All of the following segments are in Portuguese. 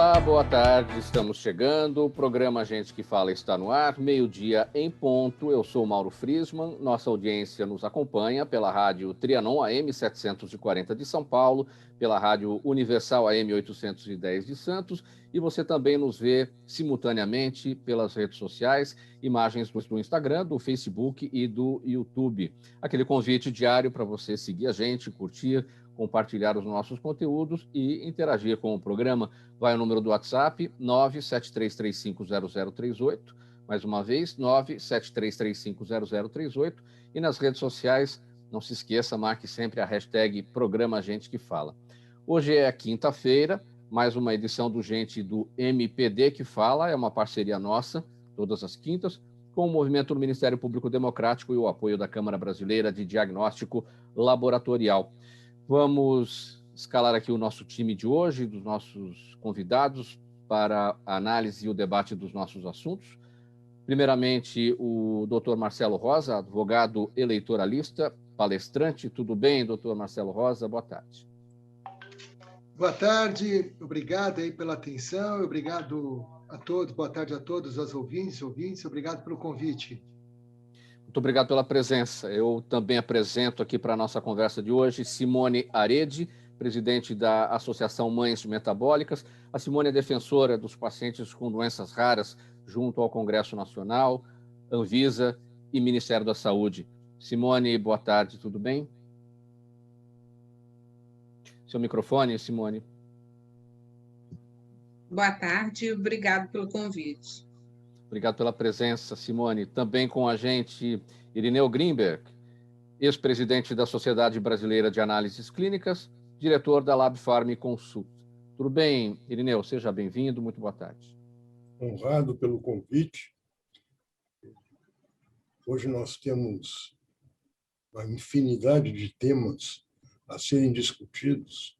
Olá, boa tarde, estamos chegando, o programa Gente que Fala está no ar, meio-dia em ponto, eu sou o Mauro Friesman, nossa audiência nos acompanha pela rádio Trianon AM 740 de São Paulo, pela rádio Universal AM 810 de Santos, e você também nos vê simultaneamente pelas redes sociais, imagens do Instagram, do Facebook e do YouTube. Aquele convite diário para você seguir a gente, curtir, compartilhar os nossos conteúdos e interagir com o programa. Vai o número do WhatsApp, 973350038, mais uma vez, 973350038, e nas redes sociais, não se esqueça, marque sempre a hashtag Programa Gente que Fala. Hoje é quinta-feira, mais uma edição do Gente do MPD que Fala, é uma parceria nossa, todas as quintas, com o movimento do Ministério Público Democrático e o apoio da Câmara Brasileira de Diagnóstico Laboratorial. Vamos escalar aqui o nosso time de hoje, dos nossos convidados, para a análise e o debate dos nossos assuntos. Primeiramente, o doutor Marcelo Rosa, advogado eleitoralista, palestrante. Tudo bem, doutor Marcelo Rosa? Boa tarde. Boa tarde, obrigado aí pela atenção, obrigado a todos, boa tarde a todos, aos ouvintes, obrigado pelo convite. Muito obrigado pela presença. Eu também apresento aqui para a nossa conversa de hoje Simone Arede, presidente da Associação Mães Metabólicas. A Simone é defensora dos pacientes com doenças raras junto ao Congresso Nacional, Anvisa e Ministério da Saúde. Simone, boa tarde, tudo bem? Seu microfone, Simone. Boa tarde, obrigado pelo convite. Obrigado pela presença, Simone. Também com a gente, Irineu Grimberg, ex-presidente da Sociedade Brasileira de Análises Clínicas, diretor da Lab Farm Consult. Tudo bem, Irineu? Seja bem-vindo, muito boa tarde. Honrado pelo convite. Hoje nós temos uma infinidade de temas a serem discutidos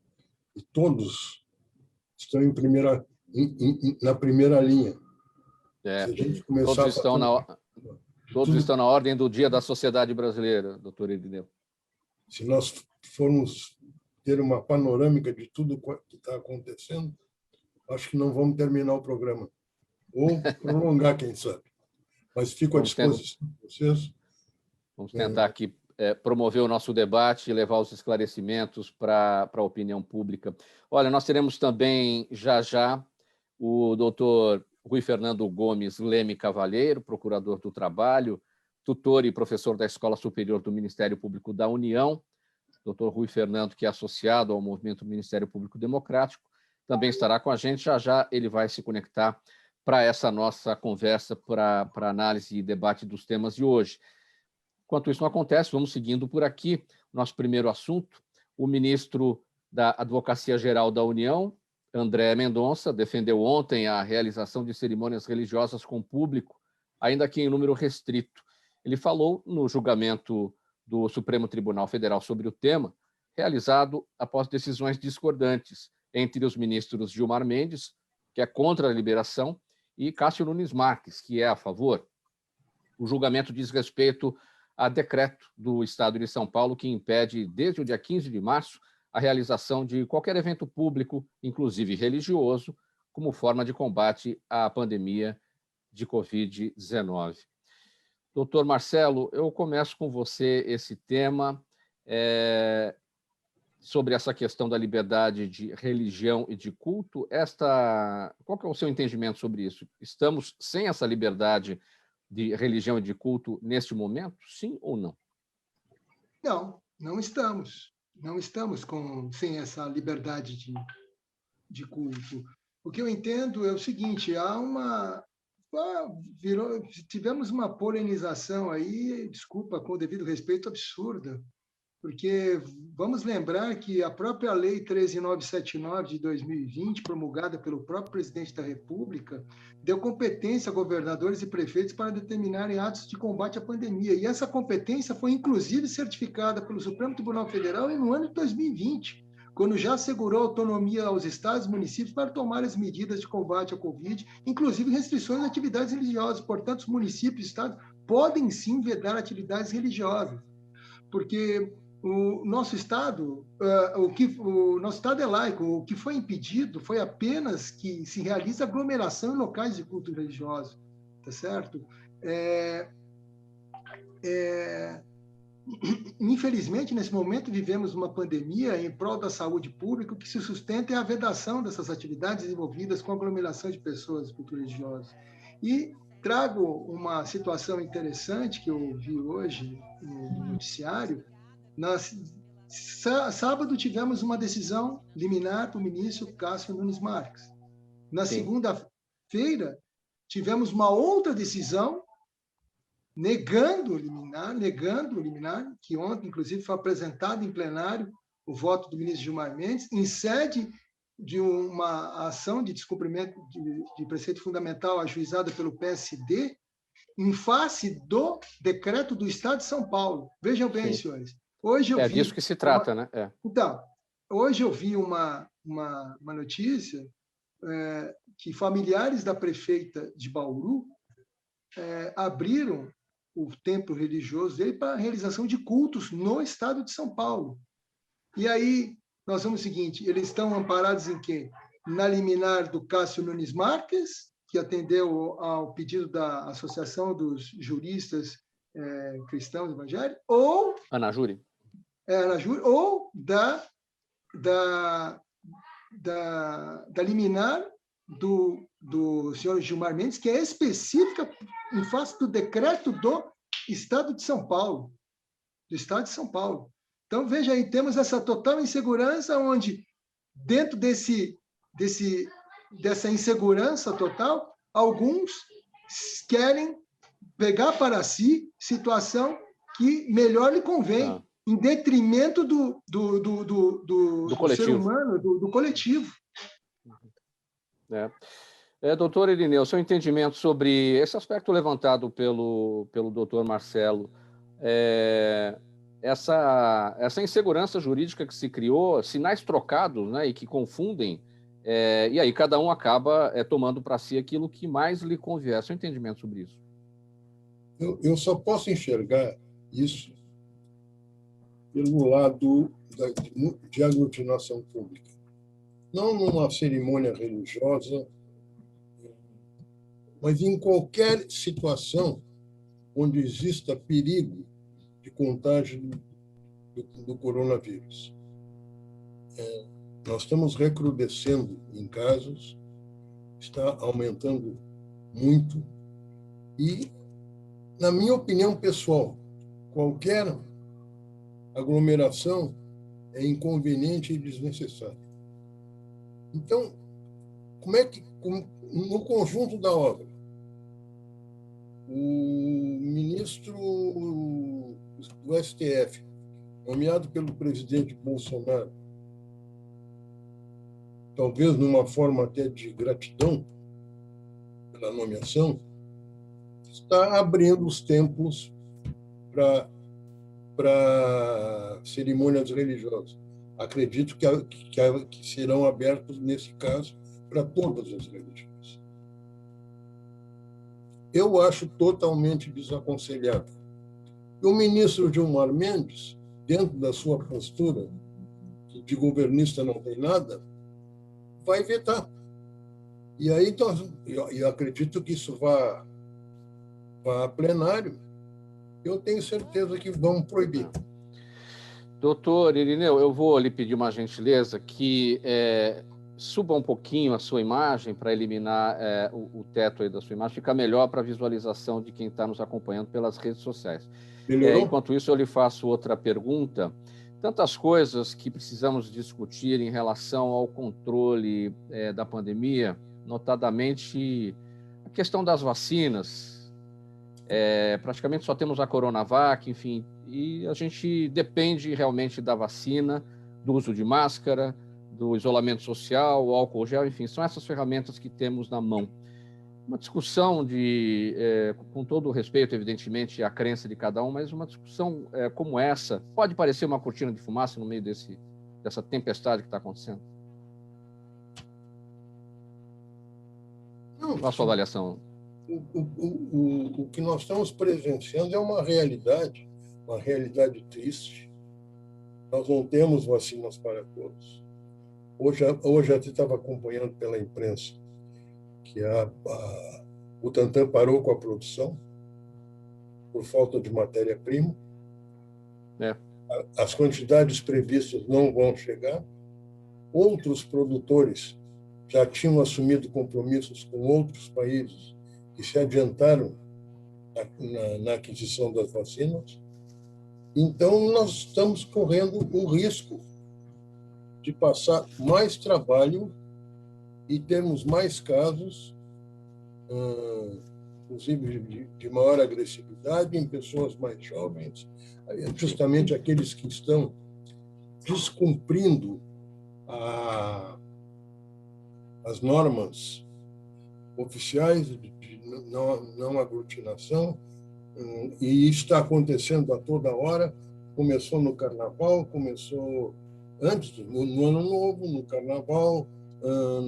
e todos estão na primeira linha. Todos estão na ordem do Dia da Sociedade Brasileira, doutor Irineu. Se nós formos ter uma panorâmica de tudo que está acontecendo, acho que não vamos terminar o programa. Ou prolongar, quem sabe. Mas fico à disposição de vocês. Vamos tentar aqui promover o nosso debate e levar os esclarecimentos para a opinião pública. Olha, nós teremos também, já, o doutor Rui Fernando Gomes Leme Cavalheiro, procurador do Trabalho, tutor e professor da Escola Superior do Ministério Público da União. Doutor Rui Fernando, que é associado ao movimento do Ministério Público Democrático, também estará com a gente. Já ele vai se conectar para essa nossa conversa, para análise e debate dos temas de hoje. Enquanto isso não acontece, vamos seguindo por aqui. Nosso primeiro assunto, o ministro da Advocacia Geral da União, André Mendonça, defendeu ontem a realização de cerimônias religiosas com público, ainda que em número restrito. Ele falou no julgamento do Supremo Tribunal Federal sobre o tema, realizado após decisões discordantes entre os ministros Gilmar Mendes, que é contra a liberação, e Cássio Nunes Marques, que é a favor. O julgamento diz respeito a decreto do Estado de São Paulo que impede, desde o dia 15 de março, a realização de qualquer evento público, inclusive religioso, como forma de combate à pandemia de Covid-19. Doutor Marcelo, eu começo com você esse tema sobre essa questão da liberdade de religião e de culto. Qual que é o seu entendimento sobre isso? Estamos sem essa liberdade de religião e de culto neste momento? Sim ou não? Não, não estamos. Não estamos sem essa liberdade de culto. O que eu entendo é o seguinte, tivemos uma polemização aí, desculpa, com o devido respeito, absurda, porque vamos lembrar que a própria Lei 13.979 de 2020, promulgada pelo próprio presidente da República, deu competência a governadores e prefeitos para determinarem atos de combate à pandemia. E essa competência foi, inclusive, certificada pelo Supremo Tribunal Federal no ano de 2020, quando já assegurou autonomia aos estados e municípios para tomar as medidas de combate à Covid, inclusive restrições a atividades religiosas. Portanto, os municípios e estados podem sim vedar atividades religiosas, porque o nosso Estado é laico. O que foi impedido foi apenas que se realize aglomeração em locais de culto religioso, tá certo? Infelizmente, nesse momento, vivemos uma pandemia em prol da saúde pública. O que se sustenta é a vedação dessas atividades envolvidas com aglomeração de pessoas de culto religioso. E trago uma situação interessante que eu vi hoje no noticiário. Sábado tivemos uma decisão liminar do ministro Cássio Nunes Marques. Na segunda-feira, tivemos uma outra decisão negando o liminar, que ontem, inclusive, foi apresentado em plenário o voto do ministro Gilmar Mendes, em sede de uma ação de descumprimento de preceito fundamental ajuizada pelo PSD, em face do decreto do Estado de São Paulo. Vejam bem, senhores. Hoje eu vi disso que se trata, né? Então, hoje eu vi uma notícia que familiares da prefeita de Bauru abriram o templo religioso dele para a realização de cultos no estado de São Paulo. E aí, nós vamos o seguinte, eles estão amparados em quê? Na liminar do Cássio Nunes Marques, que atendeu ao pedido da Associação dos Juristas Cristãos Evangélicos, ou... Anajuri. Anajuri, ou da liminar do senhor Gilmar Mendes, que é específica em face do decreto do Estado de São Paulo. Do Estado de São Paulo. Então, veja aí, temos essa total insegurança, onde, dentro dessa insegurança total, alguns querem pegar para si situação que melhor lhe convém, em detrimento do ser humano, do coletivo. Doutor Irineu, seu entendimento sobre esse aspecto levantado pelo doutor Marcelo, essa insegurança jurídica que se criou, sinais trocados, né, e que confundem, e aí cada um acaba tomando para si aquilo que mais lhe convier. Seu entendimento sobre isso? Eu só posso enxergar isso pelo lado de aglutinação pública. Não numa cerimônia religiosa, mas em qualquer situação onde exista perigo de contágio do coronavírus. Nós estamos recrudescendo em casos, está aumentando muito, e, na minha opinião pessoal, qualquer aglomeração é inconveniente e desnecessária. Então, como é que, no conjunto da obra, o ministro do STF, nomeado pelo presidente Bolsonaro, talvez numa forma até de gratidão pela nomeação, está abrindo os templos para cerimônias religiosas. Acredito que serão abertos, nesse caso, para todas as religiões. Eu acho totalmente desaconselhável. E o ministro Gilmar Mendes, dentro da sua postura, que de governista não tem nada, vai vetar. E aí eu acredito que isso vá a plenário. Eu tenho certeza que vão proibir. Doutor Irineu, eu vou lhe pedir uma gentileza que suba um pouquinho a sua imagem para eliminar o teto aí da sua imagem, fica melhor para a visualização de quem está nos acompanhando pelas redes sociais. Enquanto isso, eu lhe faço outra pergunta. Tantas coisas que precisamos discutir em relação ao controle da pandemia, notadamente a questão das vacinas. Praticamente só temos a Coronavac, enfim, e a gente depende realmente da vacina, do uso de máscara, do isolamento social, o álcool gel, enfim, são essas ferramentas que temos na mão. Uma discussão com todo o respeito, evidentemente, à crença de cada um, mas uma discussão como essa pode parecer uma cortina de fumaça no meio dessa tempestade que está acontecendo? Não, qual a sua avaliação? O que nós estamos presenciando é uma realidade triste, Nós não temos vacinas para todos. Hoje eu estava acompanhando pela imprensa que a Butantan parou com a produção por falta de matéria-prima. As quantidades previstas não vão chegar. Outros produtores já tinham assumido compromissos com outros países que se adiantaram na aquisição das vacinas. Então, nós estamos correndo o risco de passar mais trabalho e termos mais casos, inclusive de maior agressividade em pessoas mais jovens, justamente aqueles que estão descumprindo as normas oficiais de não aglutinação, e está acontecendo a toda hora. Começou no Carnaval, começou antes, no Ano Novo, no Carnaval,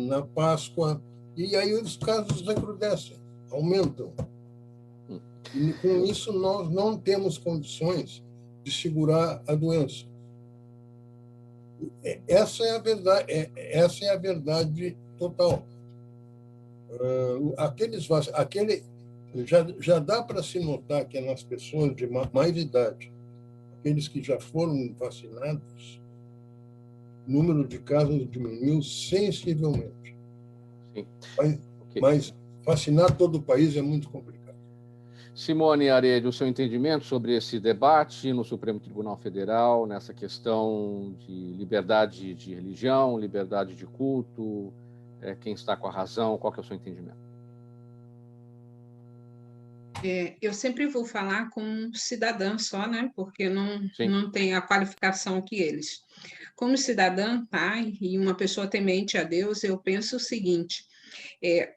na Páscoa, e aí os casos recrudescem, aumentam. E com isso nós não temos condições de segurar a doença. Essa é a verdade total. Já dá para se notar que é nas pessoas de mais idade, aqueles que já foram vacinados, o número de casos diminuiu sensivelmente. Sim. Mas vacinar todo o país é muito complicado. Simone Arede, o seu entendimento sobre esse debate no Supremo Tribunal Federal, nessa questão de liberdade de religião, liberdade de culto, quem está com a razão, qual que é o seu entendimento? Eu sempre vou falar como cidadã só, né? Porque não tem a qualificação que eles. Como cidadã, pai e uma pessoa temente a Deus, eu penso o seguinte: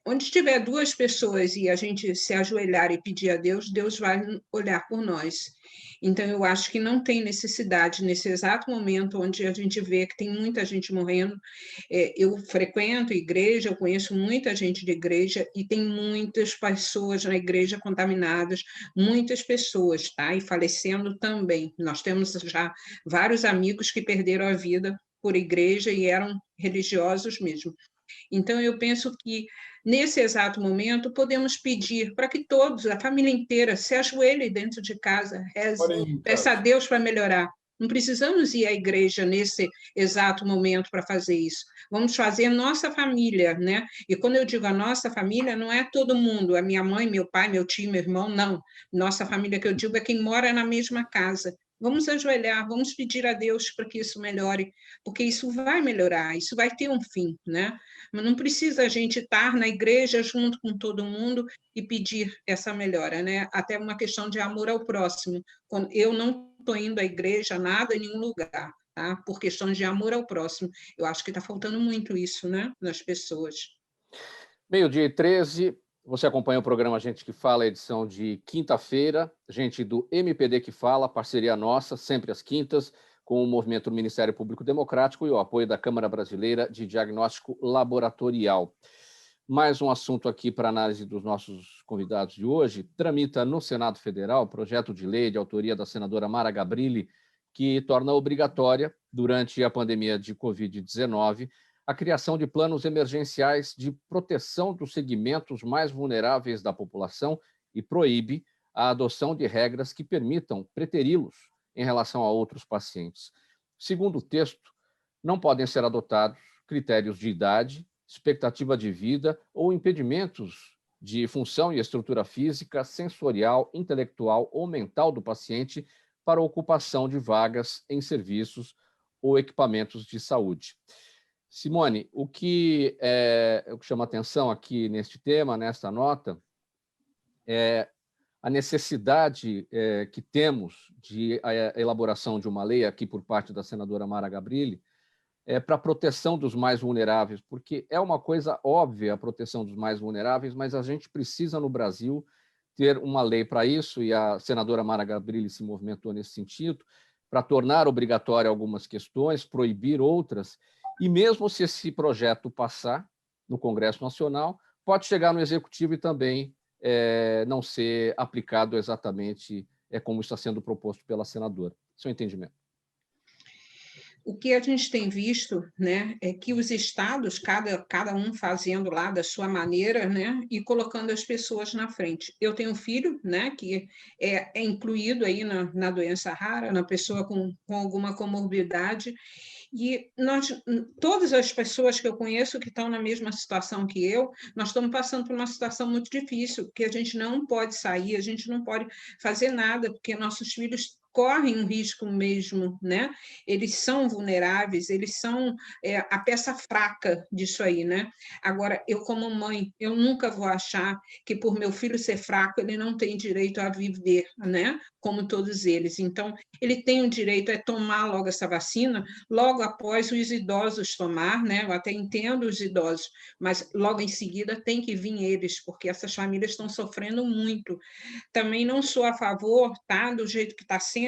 onde tiver duas pessoas e a gente se ajoelhar e pedir a Deus, Deus vai olhar por nós. Então, eu acho que não tem necessidade, nesse exato momento onde a gente vê que tem muita gente morrendo. Eu frequento igreja, eu conheço muita gente de igreja e tem muitas pessoas na igreja contaminadas, muitas pessoas, tá? E falecendo também. Nós temos já vários amigos que perderam a vida por igreja e eram religiosos mesmo. Então, eu penso que, nesse exato momento, podemos pedir para que todos, a família inteira, se ajoelhe dentro de casa, reze, peça a Deus para melhorar. Não precisamos ir à igreja nesse exato momento para fazer isso. Vamos fazer nossa família, né? E quando eu digo a nossa família, não é todo mundo, é minha mãe, meu pai, meu tio, meu irmão, não. Nossa família que eu digo é quem mora na mesma casa. Vamos ajoelhar, vamos pedir a Deus para que isso melhore, porque isso vai melhorar, isso vai ter um fim, né? Mas não precisa a gente estar na igreja junto com todo mundo e pedir essa melhora, né? Até uma questão de amor ao próximo. Quando eu não estou indo à igreja, nada, em nenhum lugar, tá? Por questões de amor ao próximo. Eu acho que está faltando muito isso, né? Nas pessoas. 12h13, você acompanha o programa Gente que Fala, edição de quinta-feira, gente do MPD que Fala, parceria nossa, sempre às quintas, com o movimento do Ministério Público Democrático e o apoio da Câmara Brasileira de Diagnóstico Laboratorial. Mais um assunto aqui para análise dos nossos convidados de hoje. Tramita no Senado Federal projeto de lei de autoria da senadora Mara Gabrilli, que torna obrigatória, durante a pandemia de Covid-19, a criação de planos emergenciais de proteção dos segmentos mais vulneráveis da população e proíbe a adoção de regras que permitam preteri-los em relação a outros pacientes. Segundo o texto, não podem ser adotados critérios de idade, expectativa de vida ou impedimentos de função e estrutura física, sensorial, intelectual ou mental do paciente para a ocupação de vagas em serviços ou equipamentos de saúde. Simone, o que chama atenção aqui neste tema, nesta nota, é a necessidade que temos de a elaboração de uma lei aqui por parte da senadora Mara Gabrilli para a proteção dos mais vulneráveis, porque é uma coisa óbvia a proteção dos mais vulneráveis, mas a gente precisa no Brasil ter uma lei para isso, e a senadora Mara Gabrilli se movimentou nesse sentido, para tornar obrigatória algumas questões, proibir outras, e mesmo se esse projeto passar no Congresso Nacional, pode chegar no Executivo e também não ser aplicado exatamente como está sendo proposto pela senadora. Seu entendimento? O que a gente tem visto, né, é que os estados, cada um fazendo lá da sua maneira, né, e colocando as pessoas na frente. Eu tenho um filho, né, que é incluído aí na doença rara, na pessoa com alguma comorbidade, e todas as pessoas que eu conheço que estão na mesma situação que eu, nós estamos passando por uma situação muito difícil, porque a gente não pode sair, a gente não pode fazer nada, porque nossos filhos correm um risco mesmo, né? Eles são vulneráveis, eles são a peça fraca disso aí, né? Agora, eu como mãe, eu nunca vou achar que por meu filho ser fraco, ele não tem direito a viver, né? Como todos eles. Então, ele tem o direito a tomar logo essa vacina, logo após os idosos tomar, né? Eu até entendo os idosos, mas logo em seguida tem que vir eles, porque essas famílias estão sofrendo muito. Também não sou a favor, tá? Do jeito que está sendo,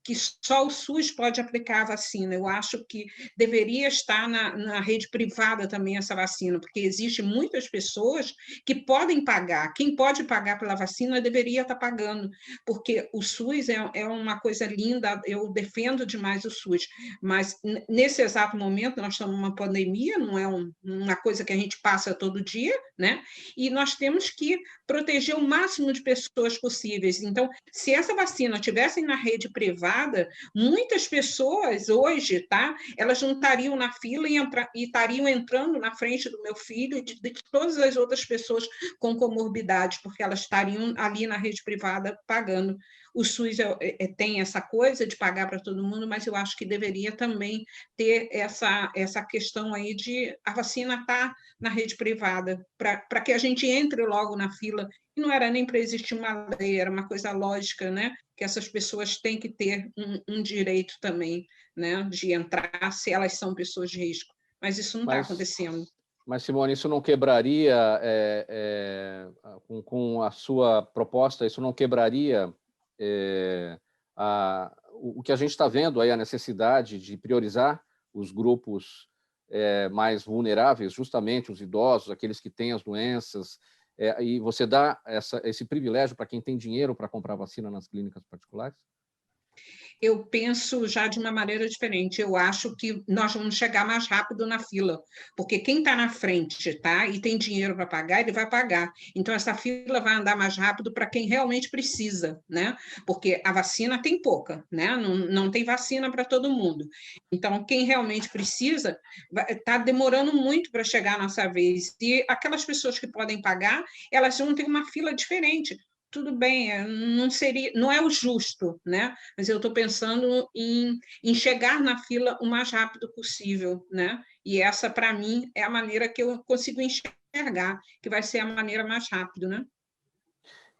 que só o SUS pode aplicar a vacina. Eu acho que deveria estar na rede privada também essa vacina, porque existem muitas pessoas que podem pagar. Quem pode pagar pela vacina deveria estar pagando, porque o SUS é uma coisa linda, eu defendo demais o SUS, mas nesse exato momento nós estamos numa pandemia, não é uma coisa que a gente passa todo dia, né? E nós temos que proteger o máximo de pessoas possíveis. Então, se essa vacina tivesse na rede privada, muitas pessoas hoje, tá? Elas não estariam na fila e estariam entrando na frente do meu filho e de todas as outras pessoas com comorbidade, porque elas estariam ali na rede privada pagando. O SUS tem essa coisa de pagar para todo mundo, mas eu acho que deveria também ter essa questão aí de a vacina estar na rede privada, para que a gente entre logo na fila. E não era nem para existir uma lei, era uma coisa lógica, né? Que essas pessoas têm que ter um direito também, né? De entrar, se elas são pessoas de risco. Mas isso não está acontecendo. Mas, Simone, isso não quebraria, com a sua proposta, isso não quebraria o que a gente está vendo aí, a necessidade de priorizar os grupos mais vulneráveis, justamente os idosos, aqueles que têm as doenças, e você dá esse privilégio para quem tem dinheiro para comprar vacina nas clínicas particulares? Eu penso já de uma maneira diferente. Eu acho que nós vamos chegar mais rápido na fila, porque quem está na frente, tá, e tem dinheiro para pagar, ele vai pagar. Então, essa fila vai andar mais rápido para quem realmente precisa, né? Porque a vacina tem pouca, né? Não tem vacina para todo mundo. Então, quem realmente precisa está demorando muito para chegar a nossa vez. E aquelas pessoas que podem pagar, elas vão ter uma fila diferente. Tudo bem, não é o justo, né? Mas eu estou pensando em chegar na fila o mais rápido possível, né? E essa, para mim, é a maneira que eu consigo enxergar, que vai ser a maneira mais rápida, né?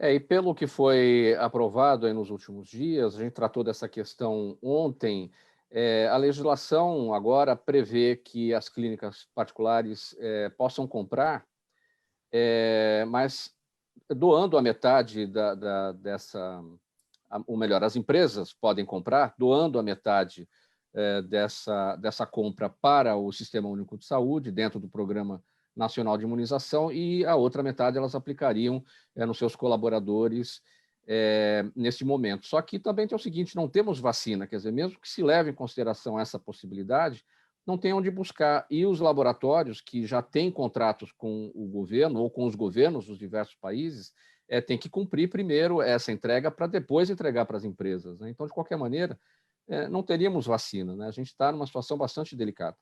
E pelo que foi aprovado aí nos últimos dias, a gente tratou dessa questão ontem, a legislação agora prevê que as clínicas particulares possam comprar, mas doando a metade ou melhor, as empresas podem comprar, doando a metade dessa compra para o Sistema Único de Saúde, dentro do Programa Nacional de Imunização, e a outra metade elas aplicariam nos seus colaboradores nesse momento. Só que também tem o seguinte, não temos vacina, quer dizer, mesmo que se leve em consideração essa possibilidade, não tem onde buscar. E os laboratórios que já têm contratos com o governo ou com os governos dos diversos países têm que cumprir primeiro essa entrega para depois entregar para as empresas, né? Então, de qualquer maneira, não teríamos vacina, né? A gente está numa situação bastante delicada.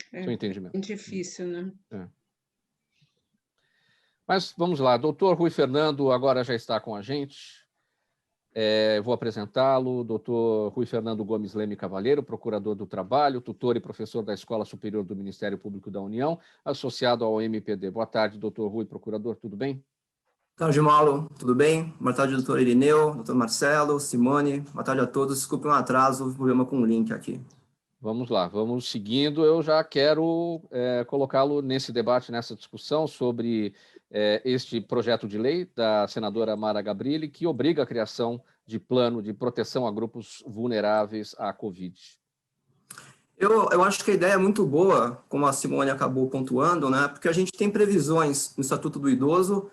Seu entendimento. É difícil, né? Mas vamos lá, doutor Rui Fernando agora já está com a gente. Vou apresentá-lo, doutor Rui Fernando Gomes Leme Cavalheiro, procurador do Trabalho, tutor e professor da Escola Superior do Ministério Público da União, associado ao MPD. Boa tarde, doutor Rui, procurador, tudo bem? Boa tarde, Paulo, tudo bem? Boa tarde, doutor Irineu, doutor Marcelo, Simone, boa tarde a todos. Desculpe um atraso, problema com o link aqui. Vamos lá, vamos seguindo. Eu já quero colocá-lo nesse debate, nessa discussão sobre este projeto de lei da senadora Mara Gabrilli, que obriga a criação de plano de proteção a grupos vulneráveis à Covid. Eu acho que a ideia é muito boa, como a Simone acabou pontuando, né? Porque a gente tem previsões no Estatuto do Idoso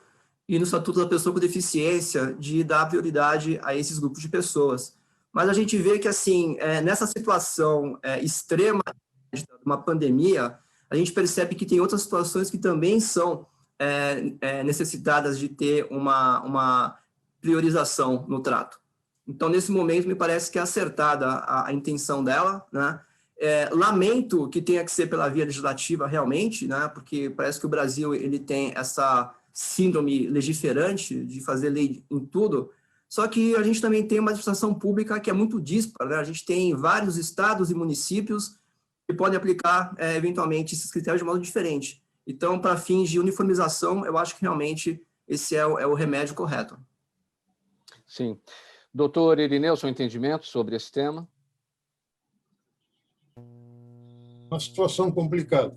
e no Estatuto da Pessoa com Deficiência de dar prioridade a esses grupos de pessoas. mas a gente vê que, assim, nessa situação extrema, uma pandemia, a gente percebe que tem outras situações que também são necessitadas de ter uma priorização no trato. Então, nesse momento, me parece que é acertada a intenção dela, né? Lamento que tenha que ser pela via legislativa realmente, né? Porque parece que o Brasil ele tem essa síndrome legiferante de fazer lei em tudo, só que a gente também tem uma administração pública que é muito díspara, né? A gente tem vários estados e municípios que podem aplicar, eventualmente, esses critérios de modo diferente. Então, para fins de uniformização, eu acho que realmente esse é o remédio correto. Sim. Doutor Irineu, seu entendimento sobre esse tema? Uma situação complicada,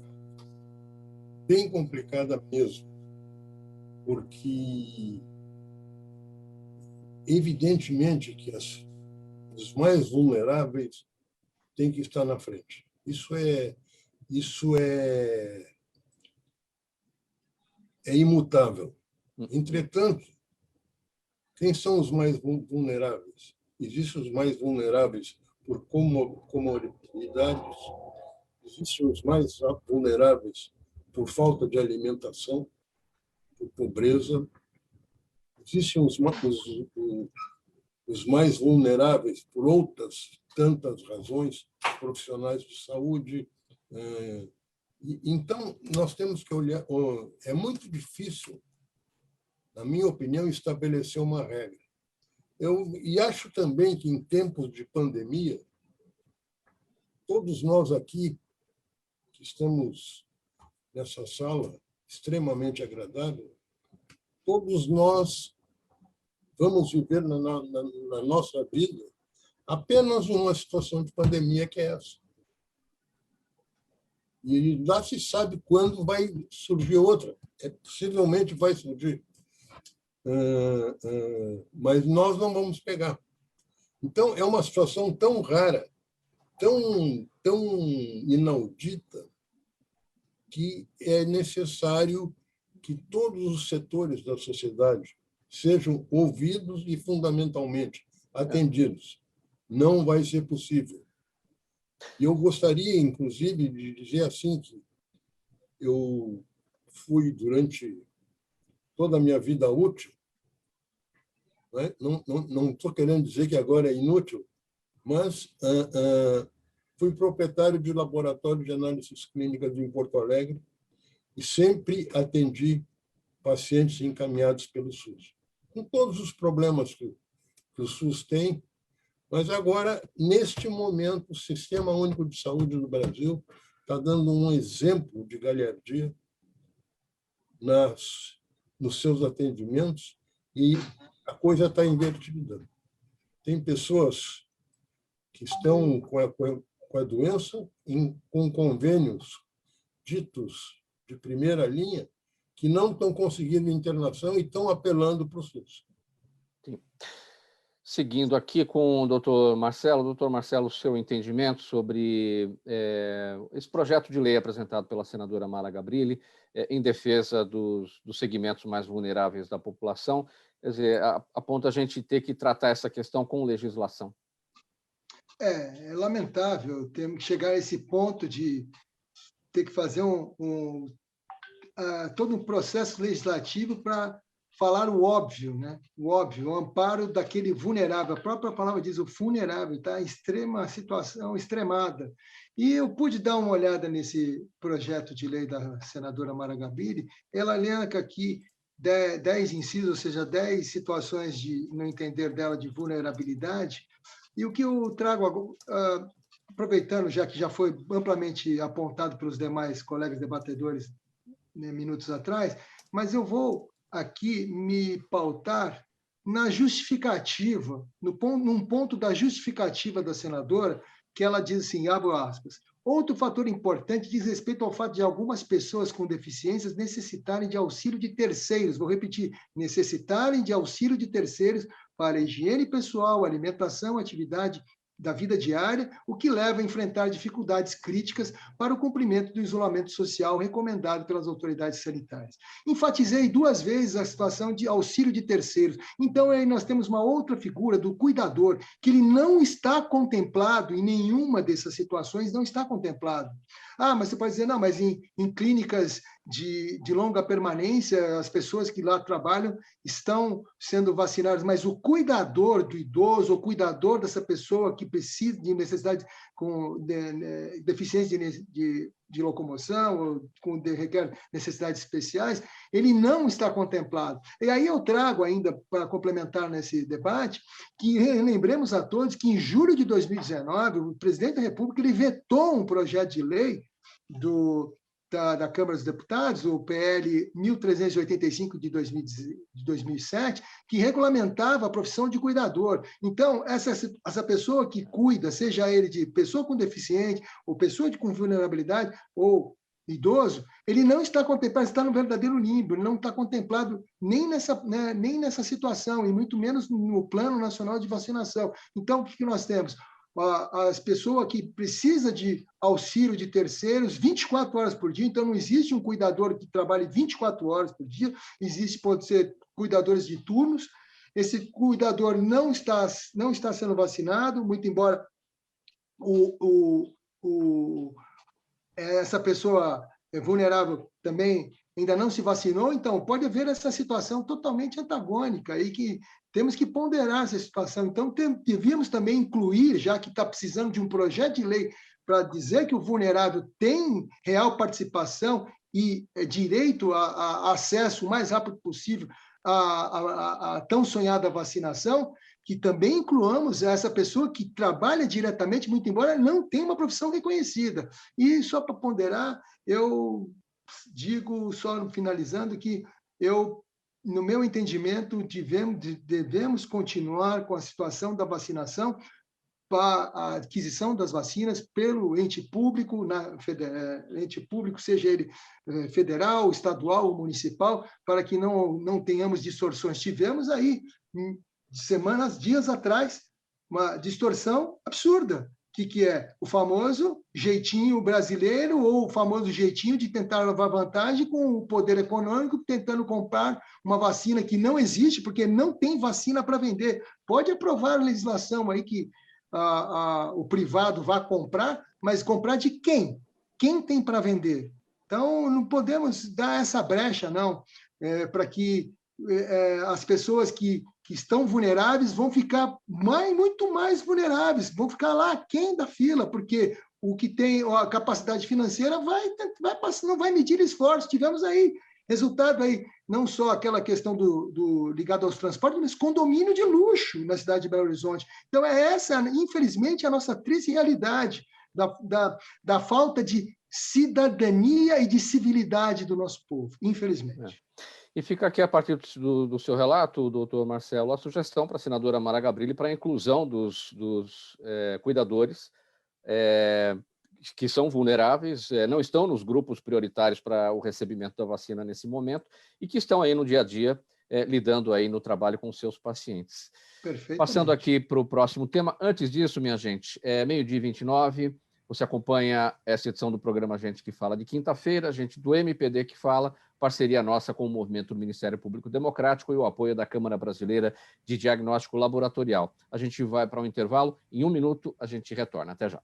bem complicada mesmo, porque evidentemente que os mais vulneráveis têm que estar na frente. Isso é imutável. Entretanto, quem são os mais vulneráveis? Existem os mais vulneráveis por comorbidades, existem os mais vulneráveis por falta de alimentação, por pobreza, existem os mais vulneráveis por outras tantas razões, profissionais de saúde. Então, nós temos que olhar. É muito difícil, na minha opinião, estabelecer uma regra. E acho também que, em tempos de pandemia, todos nós aqui, que estamos nessa sala extremamente agradável, todos nós vamos viver na nossa vida apenas uma situação de pandemia que é essa. E lá se sabe quando vai surgir outra. Possivelmente vai surgir. Mas nós não vamos pegar. Então, é uma situação tão rara, tão inaudita, que é necessário que todos os setores da sociedade sejam ouvidos e, fundamentalmente, atendidos. Não vai ser possível. E eu gostaria, inclusive, de dizer assim que eu fui, durante toda a minha vida útil, né? Não estou querendo dizer que agora é inútil, mas fui proprietário de laboratório de análises clínicas em Porto Alegre e sempre atendi pacientes encaminhados pelo SUS, com todos os problemas que o SUS tem. Mas agora, neste momento, o Sistema Único de Saúde do Brasil está dando um exemplo de galhardia nos seus atendimentos e a coisa está invertida. Tem pessoas que estão com a doença com convênios ditos de primeira linha que não estão conseguindo internação e estão apelando para o SUS. Sim. Seguindo aqui com o doutor Marcelo. Doutor Marcelo, seu entendimento sobre esse projeto de lei apresentado pela senadora Mara Gabrilli em defesa dos segmentos mais vulneráveis da população. Quer dizer, a ponto a gente ter que tratar essa questão com legislação. É lamentável ter que chegar a esse ponto de ter que fazer todo um processo legislativo para falar o óbvio, né? O óbvio, o amparo daquele vulnerável. A própria palavra diz o vulnerável, está em extrema situação, extremada. E eu pude dar uma olhada nesse projeto de lei da senadora Mara Gabrilli. Ela elenca aqui 10 incisos, ou seja, 10 situações de, no entender dela, de vulnerabilidade. E o que eu trago, aproveitando, já que já foi amplamente apontado pelos demais colegas debatedores, né, minutos atrás, mas eu vou aqui me pautar na justificativa, num ponto da justificativa da senadora, que ela diz assim, abro aspas, outro fator importante diz respeito ao fato de algumas pessoas com deficiências necessitarem de auxílio de terceiros, vou repetir, necessitarem de auxílio de terceiros para higiene pessoal, alimentação, atividade da vida diária, o que leva a enfrentar dificuldades críticas para o cumprimento do isolamento social recomendado pelas autoridades sanitárias. Enfatizei 2 vezes a situação de auxílio de terceiros. Então, aí nós temos uma outra figura do cuidador, que ele não está contemplado em nenhuma dessas situações, não está contemplado. Ah, mas você pode dizer, não, mas em clínicas de longa permanência, as pessoas que lá trabalham estão sendo vacinadas, mas o cuidador do idoso, o cuidador dessa pessoa que precisa de necessidade, com deficiência de locomoção, ou requer necessidades especiais, ele não está contemplado. E aí eu trago ainda, para complementar nesse debate, que lembremos a todos que em julho de 2019, o presidente da República ele vetou um projeto de lei da Câmara dos Deputados, o PL 1385 de 2007, que regulamentava a profissão de cuidador. Então, essa pessoa que cuida, seja ele de pessoa com deficiente, ou pessoa com vulnerabilidade, ou idoso, ele não está contemplado, está no verdadeiro limbo, ele não está contemplado nem nessa situação, e muito menos no Plano Nacional de Vacinação. Então, o que nós temos? As pessoas que precisam de auxílio de terceiros 24 horas por dia, então não existe um cuidador que trabalhe 24 horas por dia, pode ser cuidadores de turnos, esse cuidador não está sendo vacinado, muito embora essa pessoa vulnerável também ainda não se vacinou, então pode haver essa situação totalmente antagônica aí que temos que ponderar essa situação. Então, devíamos também incluir, já que está precisando de um projeto de lei para dizer que o vulnerável tem real participação e direito a acesso o mais rápido possível à tão sonhada vacinação, que também incluamos essa pessoa que trabalha diretamente, muito embora não tenha uma profissão reconhecida. E só para ponderar, eu digo, só finalizando, que no meu entendimento, devemos continuar com a situação da vacinação para a aquisição das vacinas pelo ente público, seja ele federal, estadual ou municipal, para que não tenhamos distorções. Tivemos aí, dias atrás, uma distorção absurda, que é o famoso jeitinho brasileiro ou o famoso jeitinho de tentar levar vantagem com o poder econômico, tentando comprar uma vacina que não existe, porque não tem vacina para vender. Pode aprovar a legislação aí que o privado vá comprar, mas comprar de quem? Quem tem para vender? Então, não podemos dar essa brecha, não, para que as pessoas que estão vulneráveis vão ficar muito mais vulneráveis, vão ficar lá aquém da fila, porque o que tem a capacidade financeira não vai medir esforço. Tivemos aí resultado aí, não só aquela questão ligado aos transportes, mas condomínio de luxo na cidade de Belo Horizonte. Então, essa, infelizmente, a nossa triste realidade da falta de cidadania e de civilidade do nosso povo, infelizmente. E fica aqui, a partir do seu relato, doutor Marcelo, a sugestão para a senadora Mara Gabrilli para a inclusão dos cuidadores que são vulneráveis, não estão nos grupos prioritários para o recebimento da vacina nesse momento e que estão aí no dia a dia lidando aí no trabalho com seus pacientes. Passando aqui para o próximo tema. Antes disso, minha gente, 12h29, você acompanha essa edição do programa Gente que Fala de quinta-feira, gente do MPD que Fala, parceria nossa com o movimento do Ministério Público Democrático e o apoio da Câmara Brasileira de Diagnóstico Laboratorial. A gente vai para um intervalo, em 1 minuto a gente retorna. Até já.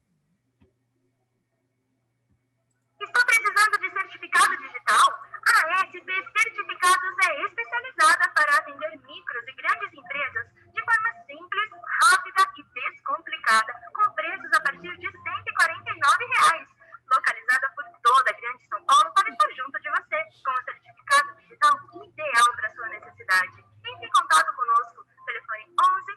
Está precisando de certificado digital? A SP Certificados é especializada para atender micros e grandes empresas de forma simples, rápida e descomplicada, com preços a partir de R$ 149. Localizada por toda a Grande São Paulo para estar junto de você, com o certificado digital ideal para a sua necessidade. Entre em contato conosco, telefone 11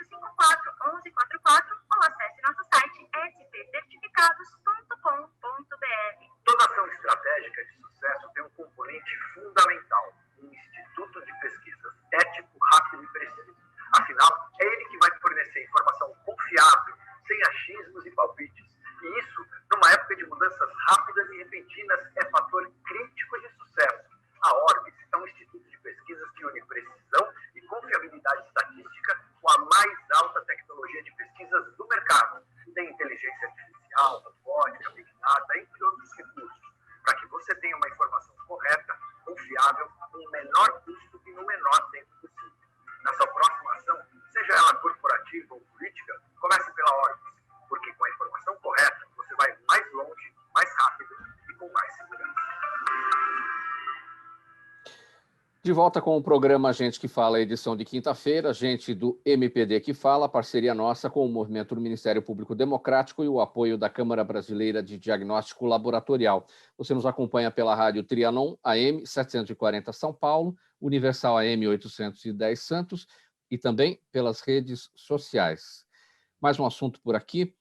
3854 1144 ou acesse nosso site spcertificados.com.br. Toda ação estratégica de sucesso tem um componente fundamental, um instituto de pesquisas ético, rápido e preciso. política, comece pela ordem, porque com a informação correta, você vai mais longe, mais rápido e com mais segurança. De volta com o programa Gente que Fala, edição de quinta-feira, gente do MPD que Fala, parceria nossa com o movimento do Ministério Público Democrático e o apoio da Câmara Brasileira de Diagnóstico Laboratorial. Você nos acompanha pela rádio Trianon AM 740 São Paulo, Universal AM 810 Santos e também pelas redes sociais. Mais um assunto por aqui.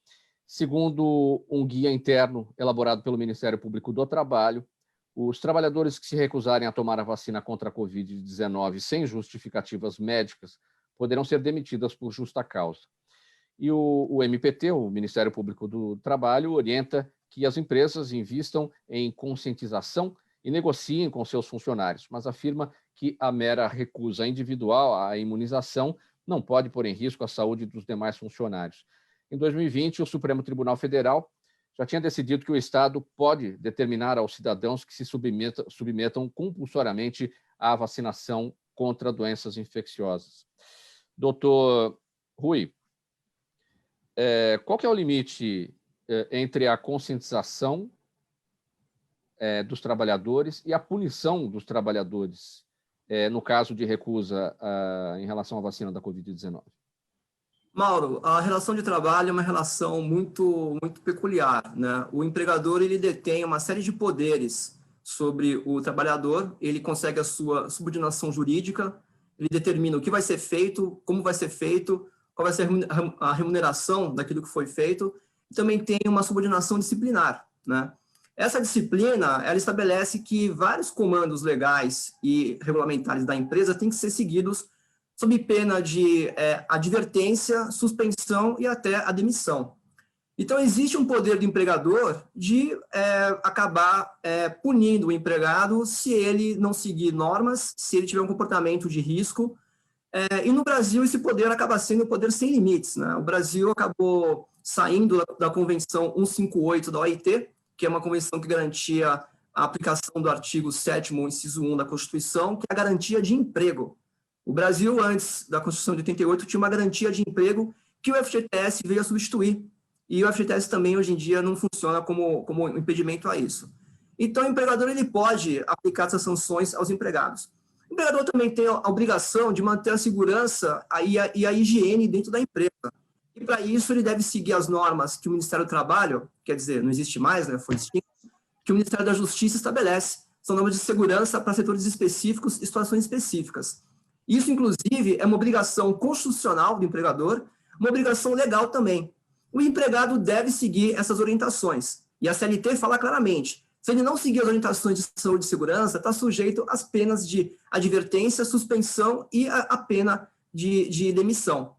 Segundo um guia interno elaborado pelo Ministério Público do Trabalho, os trabalhadores que se recusarem a tomar a vacina contra a Covid-19 sem justificativas médicas poderão ser demitidas por justa causa. E o MPT, o Ministério Público do Trabalho, orienta que as empresas invistam em conscientização e negociem com seus funcionários, mas afirma que a mera recusa individual à imunização não pode pôr em risco a saúde dos demais funcionários. Em 2020, o Supremo Tribunal Federal já tinha decidido que o Estado pode determinar aos cidadãos que se submetam compulsoriamente à vacinação contra doenças infecciosas. Doutor Rui, qual que é o limite entre a conscientização dos trabalhadores e a punição dos trabalhadores, no caso de recusa em relação à vacina da Covid-19? Mauro, a relação de trabalho é uma relação muito peculiar, né? O empregador, ele detém uma série de poderes sobre o trabalhador, ele consegue a sua subordinação jurídica, ele determina o que vai ser feito, como vai ser feito, qual vai ser a remuneração daquilo que foi feito, e também tem uma subordinação disciplinar, né? Essa disciplina, ela estabelece que vários comandos legais e regulamentares da empresa têm que ser seguidos sob pena de advertência, suspensão e até a demissão. Então, existe um poder do empregador de acabar punindo o empregado se ele não seguir normas, se ele tiver um comportamento de risco. E no Brasil, esse poder acaba sendo um poder sem limites, né? O Brasil acabou saindo da Convenção 158 da OIT, que é uma convenção que garantia a aplicação do artigo 7º, inciso 1 da Constituição, que é a garantia de emprego. O Brasil, antes da Constituição de 88, tinha uma garantia de emprego que o FGTS veio a substituir. E o FGTS também, hoje em dia, não funciona como impedimento a isso. Então, o empregador ele pode aplicar essas sanções aos empregados. O empregador também tem a obrigação de manter a segurança e a higiene dentro da empresa. E, para isso, ele deve seguir as normas que o Ministério do Trabalho, quer dizer, não existe mais, né, foi extinto, que o Ministério da Justiça estabelece. São normas de segurança para setores específicos e situações específicas. Isso, inclusive, é uma obrigação constitucional do empregador, uma obrigação legal também. O empregado deve seguir essas orientações. E a CLT fala claramente, se ele não seguir as orientações de saúde e segurança, está sujeito às penas de advertência, suspensão e a pena de demissão.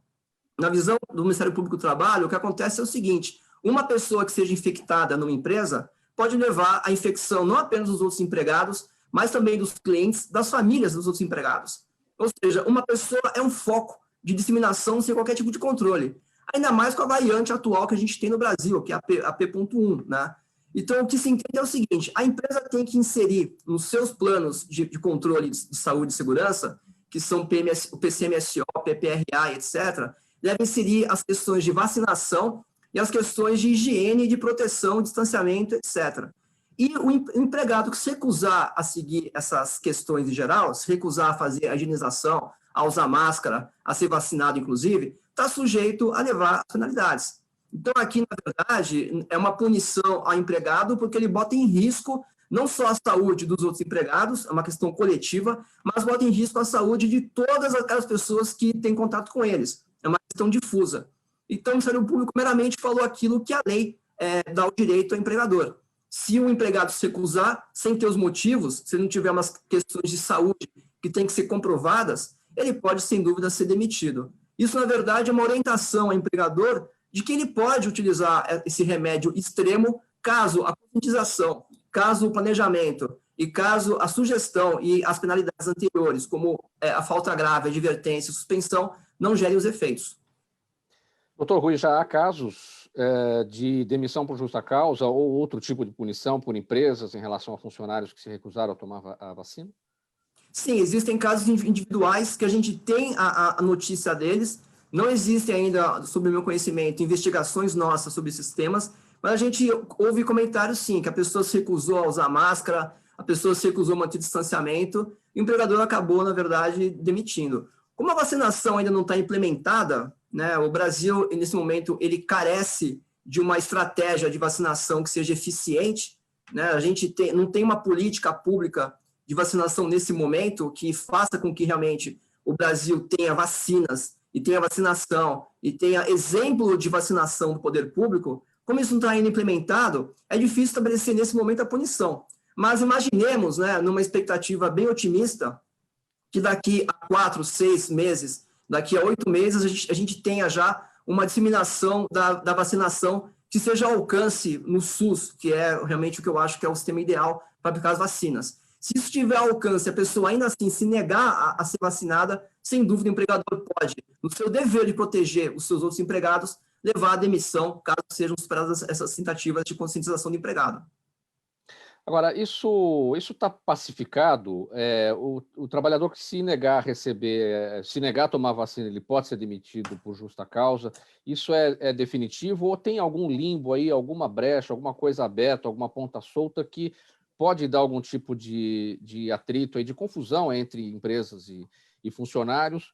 Na visão do Ministério Público do Trabalho, o que acontece é o seguinte, uma pessoa que seja infectada numa empresa pode levar a infecção não apenas dos outros empregados, mas também dos clientes, das famílias dos outros empregados. Ou seja, uma pessoa é um foco de disseminação sem qualquer tipo de controle. Ainda mais com a variante atual que a gente tem no Brasil, que é a P.1, né? Então, o que se entende é o seguinte, a empresa tem que inserir nos seus planos de controle de saúde e segurança, que são o PCMSO, PPRA, etc., deve inserir as questões de vacinação e as questões de higiene, de proteção, distanciamento, etc., e o empregado que se recusar a seguir essas questões em geral, se recusar a fazer a higienização, a usar máscara, a ser vacinado, inclusive, está sujeito a levar as penalidades. Então, aqui, na verdade, é uma punição ao empregado, porque ele bota em risco não só a saúde dos outros empregados, é uma questão coletiva, mas bota em risco a saúde de todas aquelas pessoas que têm contato com eles. É uma questão difusa. Então, o Ministério Público meramente falou aquilo que a lei dá o direito ao empregador. Se o empregado se recusar, sem ter os motivos, se não tiver umas questões de saúde que têm que ser comprovadas, ele pode, sem dúvida, ser demitido. Isso, na verdade, é uma orientação ao empregador de que ele pode utilizar esse remédio extremo caso a conscientização, caso o planejamento e caso a sugestão e as penalidades anteriores, como a falta grave, a advertência e suspensão, não gerem os efeitos. Doutor Rui, já há casos de demissão por justa causa ou outro tipo de punição por empresas em relação a funcionários que se recusaram a tomar a vacina? Sim, existem casos individuais que a gente tem a notícia deles. Não existem ainda, sob o meu conhecimento, investigações nossas sobre esses temas, mas a gente ouve comentários, sim, que a pessoa se recusou a usar máscara, a pessoa se recusou a manter distanciamento, e o empregador acabou, na verdade, demitindo. Como a vacinação ainda não está implementada, né, o Brasil, nesse momento, ele carece de uma estratégia de vacinação que seja eficiente, né? A gente não tem uma política pública de vacinação nesse momento que faça com que realmente o Brasil tenha vacinas e tenha vacinação e tenha exemplo de vacinação do poder público. Como isso não está ainda implementado, é difícil estabelecer nesse momento a punição. Mas imaginemos, né, numa expectativa bem otimista, que daqui a 4, 6 meses, daqui a 8 meses, a gente tenha já uma disseminação da vacinação que seja ao alcance no SUS, que é realmente o que eu acho que é o sistema ideal para aplicar as vacinas. Se isso tiver ao alcance, a pessoa ainda assim se negar a ser vacinada, sem dúvida o empregador pode, no seu dever de proteger os seus outros empregados, levar à demissão, caso sejam superadas essas tentativas de conscientização do empregado. Agora, isso está pacificado? O trabalhador que se negar a receber, se negar a tomar vacina, ele pode ser demitido por justa causa? Isso é definitivo ou tem algum limbo aí, alguma brecha, alguma coisa aberta, alguma ponta solta que pode dar algum tipo de atrito, aí, de confusão entre empresas e funcionários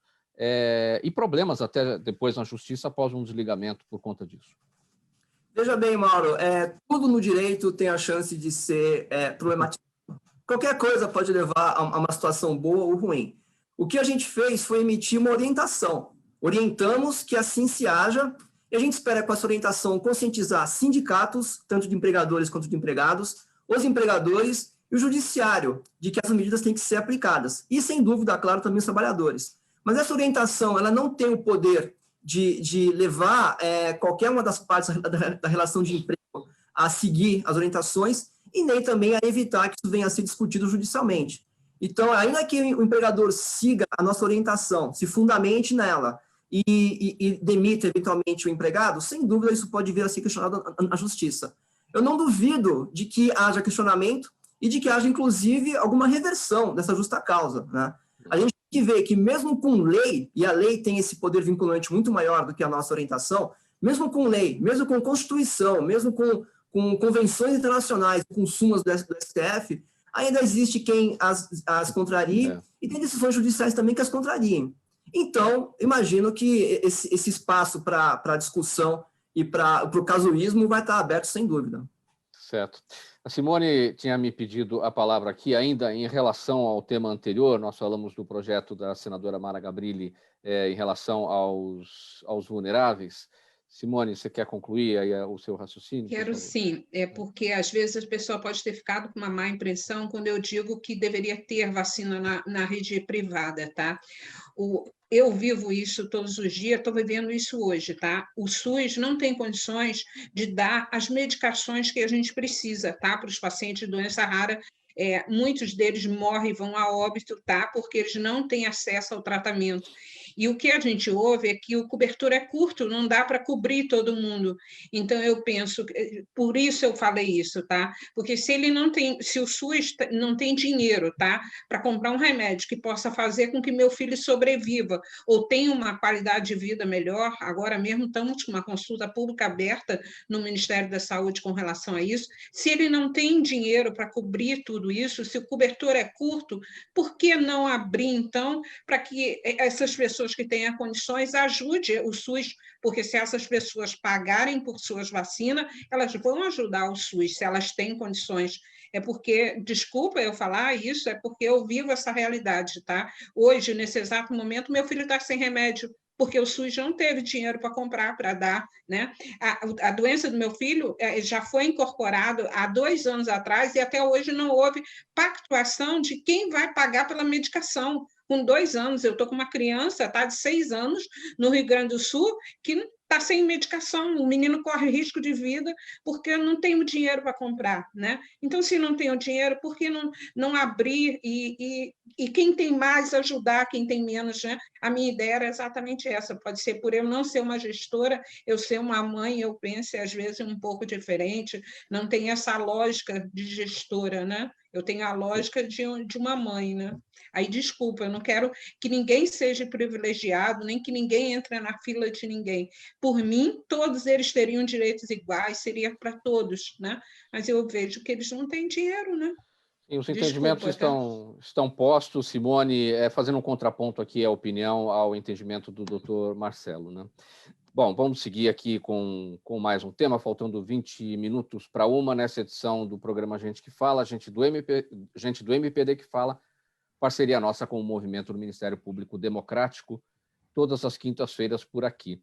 e problemas até depois na justiça após um desligamento por conta disso? Veja bem, Mauro, tudo no direito tem a chance de ser problematizado. Qualquer coisa pode levar a uma situação boa ou ruim. O que a gente fez foi emitir uma orientação. Orientamos que assim se haja, e a gente espera com essa orientação conscientizar sindicatos, tanto de empregadores quanto de empregados, os empregadores e o judiciário, de que as medidas têm que ser aplicadas. E, sem dúvida, claro, também os trabalhadores. Mas essa orientação, ela não tem o poder de levar qualquer uma das partes da relação de emprego a seguir as orientações e nem também a evitar que isso venha a ser discutido judicialmente. Então, ainda que o empregador siga a nossa orientação, se fundamente nela e demita eventualmente o empregado, sem dúvida isso pode vir a ser questionado na justiça. Eu não duvido de que haja questionamento e de que haja, inclusive, alguma reversão dessa justa causa, né? A gente tem que ver que mesmo com lei, e a lei tem esse poder vinculante muito maior do que a nossa orientação, mesmo com lei, mesmo com Constituição, mesmo com convenções internacionais, com súmulas do STF, ainda existe quem as contrarie e tem decisões judiciais também que as contrariem. Então, imagino que esse espaço para discussão e para o casuísmo vai estar aberto, sem dúvida. Certo. A Simone tinha me pedido a palavra aqui ainda em relação ao tema anterior. Nós falamos do projeto da senadora Mara Gabrilli em relação aos vulneráveis. Simone, você quer concluir aí o seu raciocínio? Quero sim, porque às vezes a pessoa pode ter ficado com uma má impressão quando eu digo que deveria ter vacina na rede privada, tá? Eu vivo isso todos os dias, estou vivendo isso hoje, tá? O SUS não tem condições de dar as medicações que a gente precisa, tá? Para os pacientes de doença rara, muitos deles morrem e vão a óbito, tá? Porque eles não têm acesso ao tratamento. E o que a gente ouve é que o cobertor é curto, não dá para cobrir todo mundo. Então, eu penso, por isso eu falei isso, tá? Porque se o SUS não tem dinheiro, tá? Para comprar um remédio que possa fazer com que meu filho sobreviva ou tenha uma qualidade de vida melhor, agora mesmo estamos com uma consulta pública aberta no Ministério da Saúde com relação a isso. Se ele não tem dinheiro para cobrir tudo isso, se o cobertor é curto, por que não abrir, então, para que essas pessoas que tenham condições ajude o SUS? Porque se essas pessoas pagarem por suas vacinas, elas vão ajudar o SUS, se elas têm condições. É porque, desculpa eu falar isso, é porque eu vivo essa realidade, tá? Hoje, nesse exato momento, meu filho está sem remédio, porque o SUS não teve dinheiro para comprar, para dar, né? A doença do meu filho já foi incorporada há 2 anos atrás e até hoje não houve pactuação de quem vai pagar pela medicação. Com 2 anos, eu estou com uma criança, tá, de 6 anos, no Rio Grande do Sul, que está sem medicação, o menino corre risco de vida porque eu não tenho dinheiro para comprar, né? Então, se não tenho dinheiro, por que não abrir e quem tem mais ajudar quem tem menos, né? A minha ideia era exatamente essa, pode ser por eu não ser uma gestora, eu ser uma mãe, eu penso às vezes um pouco diferente, não tem essa lógica de gestora, né? Eu tenho a lógica de uma mãe, né? Aí, desculpa, eu não quero que ninguém seja privilegiado, nem que ninguém entre na fila de ninguém. Por mim, todos eles teriam direitos iguais, seria para todos, né? Mas eu vejo que eles não têm dinheiro, né? E os entendimentos Desculpa, estão postos. Simone, fazendo um contraponto aqui à opinião, ao entendimento do doutor Marcelo, né? Bom, vamos seguir aqui com mais um tema, faltando 20 minutos para uma, nessa edição do programa Gente que Fala, gente do MPD que Fala, parceria nossa com o movimento do Ministério Público Democrático, todas as quintas-feiras por aqui.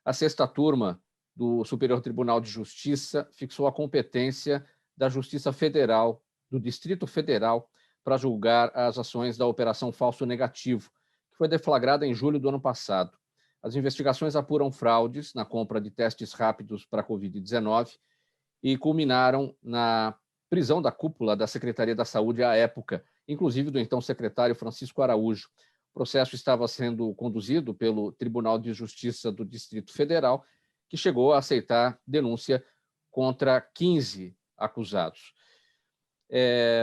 A sexta turma do Superior Tribunal de Justiça fixou a competência da Justiça Federal, do Distrito Federal, para julgar as ações da Operação Falso Negativo, que foi deflagrada em julho do ano passado. As investigações apuram fraudes na compra de testes rápidos para a Covid-19 e culminaram na prisão da cúpula da Secretaria da Saúde à época, inclusive do então secretário Francisco Araújo. O processo estava sendo conduzido pelo Tribunal de Justiça do Distrito Federal, que chegou a aceitar denúncia contra 15 acusados.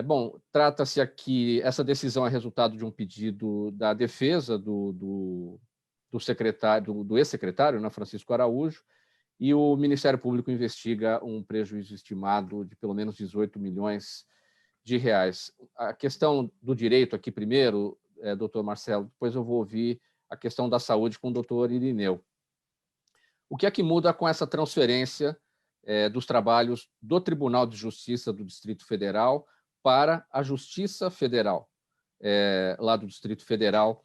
Bom, trata-se aqui, essa decisão é resultado de um pedido da defesa do ex-secretário, né, Francisco Araújo, e o Ministério Público investiga um prejuízo estimado de pelo menos 18 milhões de reais. A questão do direito aqui primeiro, doutor Marcelo, depois eu vou ouvir a questão da saúde com o doutor Irineu. O que é que muda com essa transferência dos trabalhos do Tribunal de Justiça do Distrito Federal para a Justiça Federal, lá do Distrito Federal?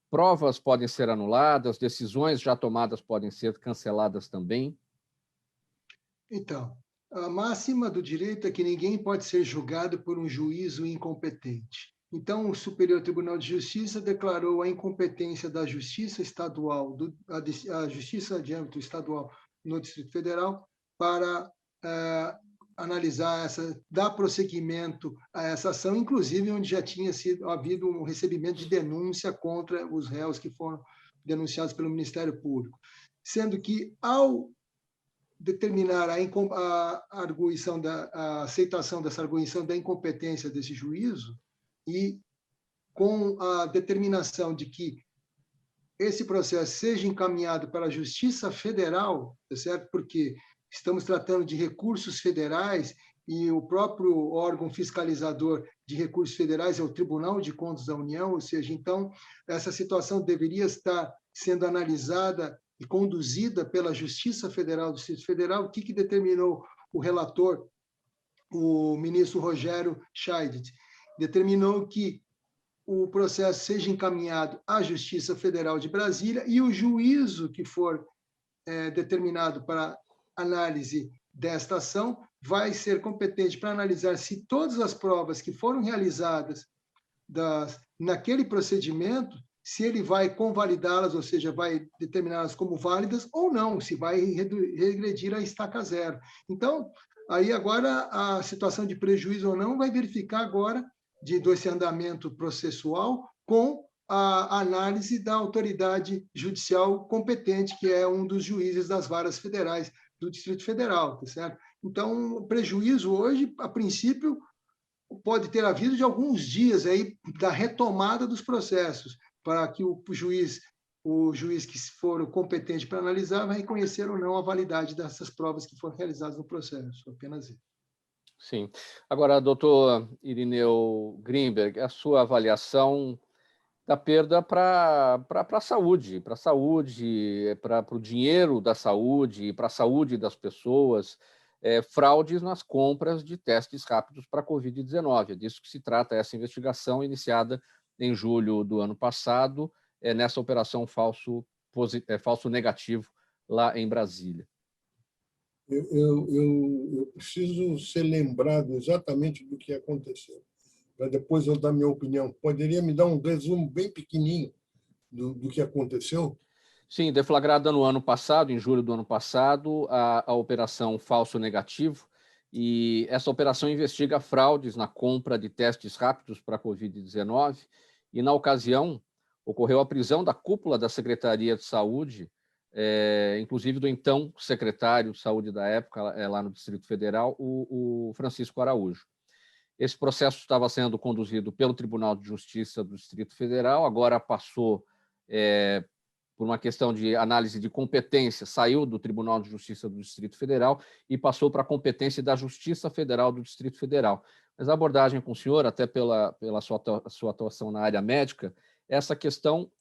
Provas podem ser anuladas, decisões já tomadas podem ser canceladas também? Então, a máxima do direito é que ninguém pode ser julgado por um juízo incompetente. Então, o Superior Tribunal de Justiça declarou a incompetência da Justiça Estadual, a Justiça de âmbito estadual no Distrito Federal, para analisar dar prosseguimento a essa ação, inclusive onde já tinha havido um recebimento de denúncia contra os réus que foram denunciados pelo Ministério Público. Sendo que, ao determinar a aceitação dessa arguição da incompetência desse juízo, e com a determinação de que esse processo seja encaminhado para a Justiça Federal, tá certo? Porque estamos tratando de recursos federais e o próprio órgão fiscalizador de recursos federais é o Tribunal de Contas da União, ou seja, então, essa situação deveria estar sendo analisada e conduzida pela Justiça Federal do Distrito Federal. O que determinou o relator, o ministro Rogério Scheidt? Determinou que o processo seja encaminhado à Justiça Federal de Brasília e o juízo que for determinado para análise desta ação vai ser competente para analisar se todas as provas que foram realizadas naquele procedimento, se ele vai convalidá-las, ou seja, vai determiná-las como válidas ou não, se vai regredir a estaca zero. Então, aí agora a situação de prejuízo ou não vai verificar agora desse andamento processual com a análise da autoridade judicial competente, que é um dos juízes das varas federais do Distrito Federal, tá certo? Então, o prejuízo hoje, a princípio, pode ter havido de alguns dias aí da retomada dos processos, para que o juiz que for competente para analisar vai reconhecer ou não a validade dessas provas que foram realizadas no processo, apenas isso. Sim. Agora, doutor Irineu Grimberg, a sua avaliação da perda para a saúde, para o dinheiro da saúde, para a saúde das pessoas, fraudes nas compras de testes rápidos para a Covid-19. É disso que se trata essa investigação iniciada em julho do ano passado, nessa operação falso negativo lá em Brasília. Eu preciso ser lembrado exatamente do que aconteceu, para depois eu dar minha opinião. Poderia me dar um resumo bem pequenininho do que aconteceu? Sim, deflagrada no ano passado, em julho do ano passado, a operação Falso Negativo, e essa operação investiga fraudes na compra de testes rápidos para a Covid-19, e na ocasião ocorreu a prisão da cúpula da Secretaria de Saúde, inclusive do então secretário de Saúde da época, lá no Distrito Federal, o Francisco Araújo. Esse processo estava sendo conduzido pelo Tribunal de Justiça do Distrito Federal, agora passou por uma questão de análise de competência, saiu do Tribunal de Justiça do Distrito Federal e passou para a competência da Justiça Federal do Distrito Federal. Mas a abordagem com o senhor, até pela sua atuação na área médica, essa questão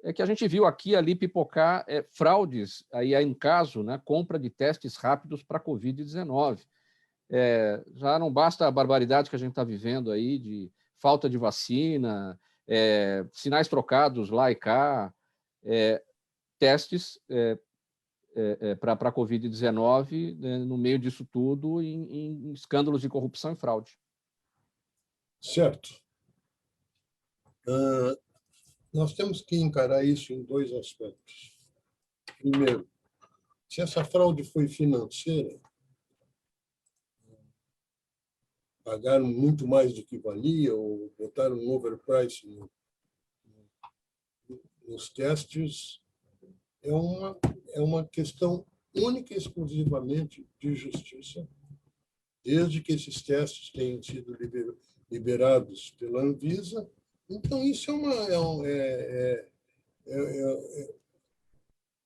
é que a gente viu aqui e ali pipocar fraudes, aí em caso, né, compra de testes rápidos para a Covid-19. Já não basta a barbaridade que a gente está vivendo aí de falta de vacina, sinais trocados lá e cá, testes para a Covid-19, no meio disso tudo, em escândalos de corrupção e fraude. Certo. Nós temos que encarar isso em dois aspectos. Primeiro, se essa fraude foi financeira, pagaram muito mais do que valia ou botaram um overprice nos testes, é uma questão única e exclusivamente de justiça, desde que esses testes tenham sido liberados pela Anvisa. Então, isso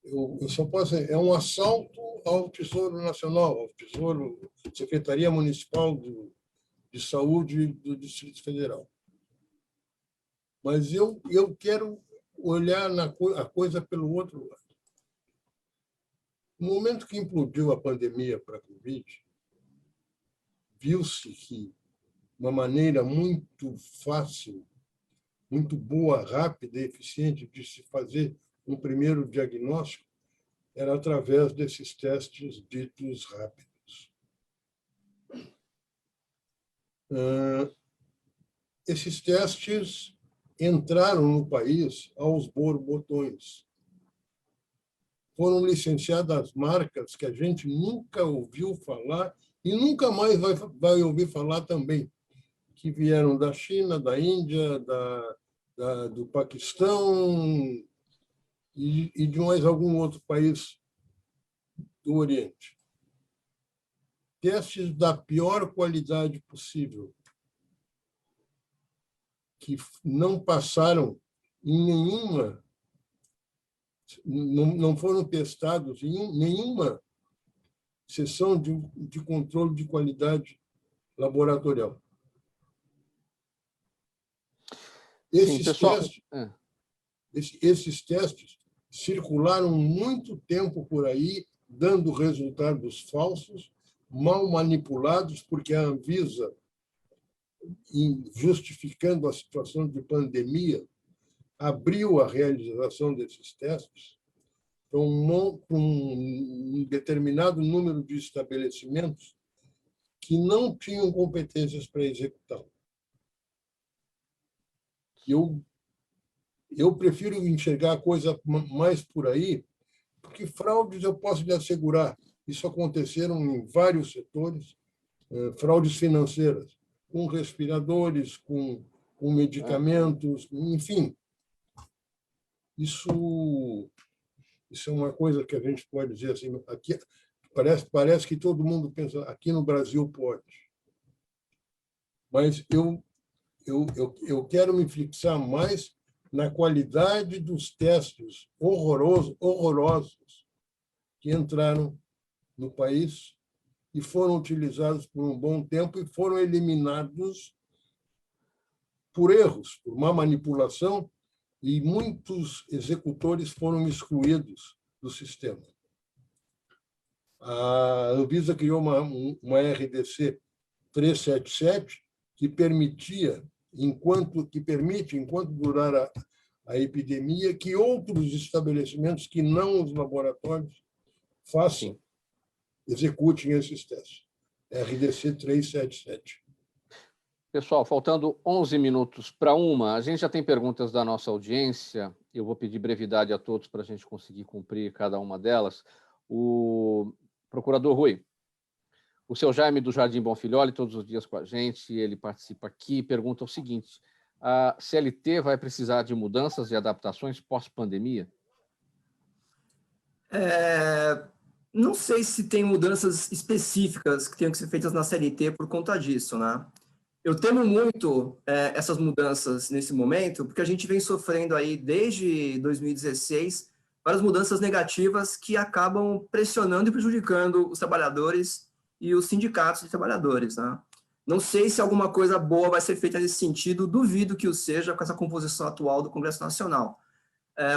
eu só posso dizer, é um assalto ao Tesouro Nacional, ao Tesouro, Secretaria Municipal de Saúde do Distrito Federal. Mas eu quero olhar a coisa pelo outro lado. No momento que implodiu a pandemia para a Covid, viu-se que uma maneira muito fácil, muito boa, rápida e eficiente de se fazer um primeiro diagnóstico era através desses testes ditos rápidos. Esses testes entraram no país aos borbotões. Foram licenciadas marcas que a gente nunca ouviu falar e nunca mais vai ouvir falar também, que vieram da China, da Índia, do Paquistão e de mais algum outro país do Oriente. Testes da pior qualidade possível, que não passaram em nenhuma, não foram testados em nenhuma sessão de controle de qualidade laboratorial. Esses testes circularam muito tempo por aí, dando resultados falsos, mal manipulados, porque a Anvisa, justificando a situação de pandemia, abriu a realização desses testes para um determinado número de estabelecimentos que não tinham competências para executá-lo. Eu prefiro enxergar a coisa mais por aí, porque fraudes, eu posso lhe assegurar, isso aconteceram em vários setores, fraudes financeiras, com respiradores, com medicamentos, enfim. Isso é uma coisa que a gente pode dizer assim, aqui, parece que todo mundo pensa, aqui no Brasil pode. Mas eu quero me fixar mais na qualidade dos testes horrorosos que entraram no país e foram utilizados por um bom tempo e foram eliminados por erros, por má manipulação, e muitos executores foram excluídos do sistema. A Anvisa criou uma RDC 377 que permite, enquanto durar a epidemia, que outros estabelecimentos que não os laboratórios executem esses testes. RDC 377. Pessoal, faltando 11 minutos para 1, a gente já tem perguntas da nossa audiência. Eu vou pedir brevidade a todos para a gente conseguir cumprir cada uma delas. O procurador Rui, o seu Jaime do Jardim Bonfilholi, todos os dias com a gente, ele participa aqui e pergunta o seguinte: a CLT vai precisar de mudanças e adaptações pós-pandemia? Não sei se tem mudanças específicas que tenham que ser feitas na CLT por conta disso, né? Eu temo muito essas mudanças nesse momento, porque a gente vem sofrendo aí desde 2016 várias mudanças negativas que acabam pressionando e prejudicando os trabalhadores e os sindicatos de trabalhadores, né? Não sei se alguma coisa boa vai ser feita nesse sentido, duvido que o seja com essa composição atual do Congresso Nacional.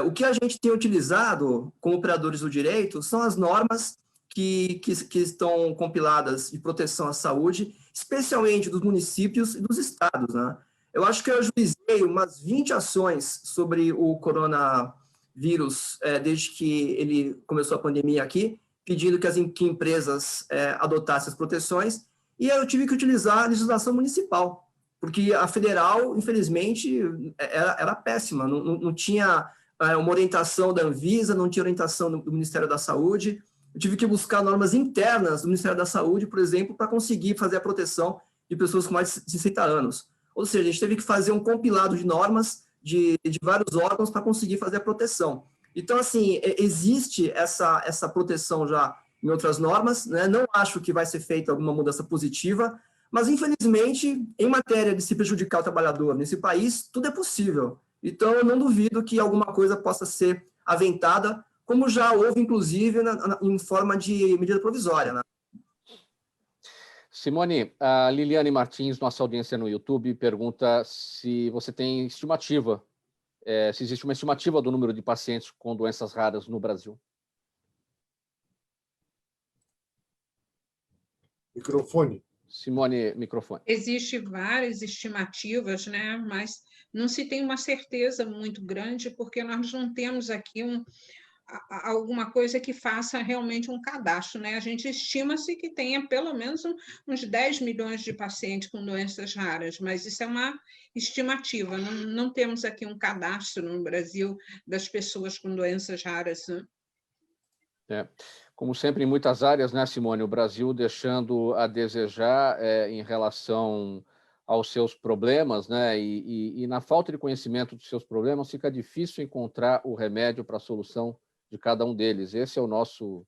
O que a gente tem utilizado como operadores do direito são as normas que estão compiladas de proteção à saúde, especialmente dos municípios e dos estados, né? Eu acho que eu ajuizei umas 20 ações sobre o coronavírus desde que ele começou a pandemia aqui, pedindo que empresas adotassem as proteções, e eu tive que utilizar a legislação municipal, porque a federal, infelizmente, era péssima, não tinha uma orientação da Anvisa, não tinha orientação do Ministério da Saúde. Eu tive que buscar normas internas do Ministério da Saúde, por exemplo, para conseguir fazer a proteção de pessoas com mais de 60 anos. Ou seja, a gente teve que fazer um compilado de normas de vários órgãos para conseguir fazer a proteção. Então, assim, existe essa proteção já em outras normas, né? Não acho que vai ser feita alguma mudança positiva, mas, infelizmente, em matéria de se prejudicar o trabalhador nesse país, tudo é possível. Então, eu não duvido que alguma coisa possa ser aventada, como já houve, inclusive, em forma de medida provisória, né? Simone, a Liliane Martins, nossa audiência no YouTube, pergunta se você tem estimativa, se existe uma estimativa do número de pacientes com doenças raras no Brasil. Microfone. Simone, microfone. Existem várias estimativas, né? Mas não se tem uma certeza muito grande, porque nós não temos aqui alguma coisa que faça realmente um cadastro, né? A gente estima-se que tenha pelo menos uns 10 milhões de pacientes com doenças raras, mas isso é uma estimativa, não temos aqui um cadastro no Brasil das pessoas com doenças raras, né? Como sempre, em muitas áreas, né, Simone, o Brasil deixando a desejar em relação aos seus problemas, né, e na falta de conhecimento dos seus problemas, fica difícil encontrar o remédio para a solução de cada um deles. Esse é o nosso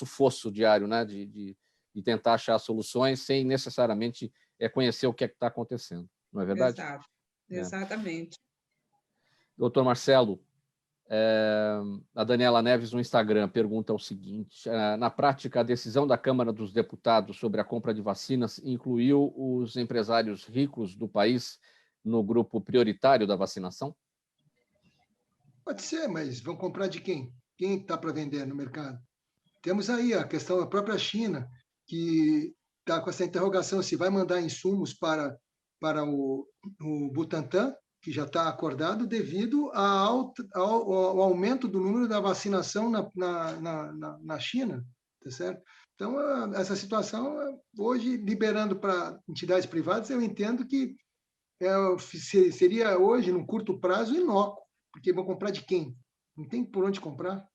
fosso diário, né, de tentar achar soluções sem necessariamente conhecer o que é que está acontecendo. Não é verdade? Exato, exatamente. Doutor Marcelo, a Daniela Neves no Instagram pergunta o seguinte: na prática, a decisão da Câmara dos Deputados sobre a compra de vacinas incluiu os empresários ricos do país no grupo prioritário da vacinação? Pode ser, mas vão comprar de quem? Quem está para vender no mercado? Temos aí a questão da própria China, que está com essa interrogação se vai mandar insumos para o Butantan, que já está acordado, devido ao aumento do número da vacinação na China, tá certo? Então, essa situação, hoje, liberando para entidades privadas, eu entendo que seria hoje, num curto prazo, inócuo, porque vão comprar de quem? Não tem por onde comprar.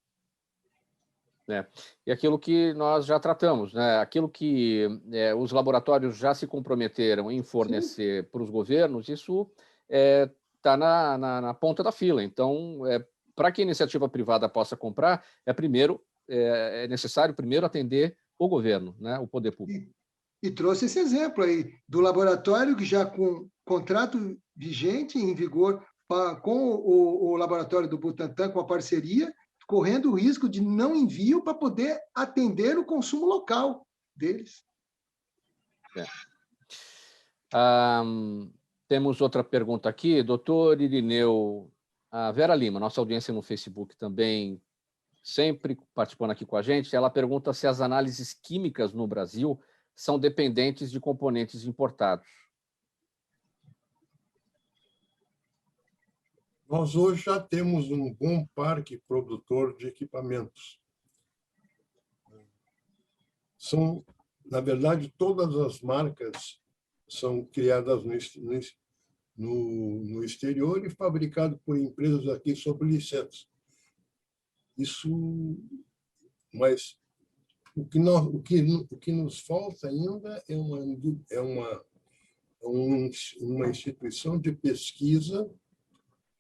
E aquilo que nós já tratamos, né? Aquilo que os laboratórios já se comprometeram em fornecer para os governos, isso está na ponta da fila. Então, para que a iniciativa privada possa comprar, é necessário primeiro atender o governo, né? O poder público. E trouxe esse exemplo aí do laboratório que já com contrato vigente em vigor com o laboratório do Butantan, com a parceria, correndo o risco de não envio para poder atender o consumo local deles. Temos outra pergunta aqui, doutor Irineu. A Vera Lima, nossa audiência no Facebook também, sempre participando aqui com a gente, ela pergunta se as análises químicas no Brasil são dependentes de componentes importados. Nós hoje já temos um bom parque produtor de equipamentos. Na verdade, todas as marcas são criadas no exterior e fabricadas por empresas aqui sob licença. Mas o que nos falta ainda é uma instituição de pesquisa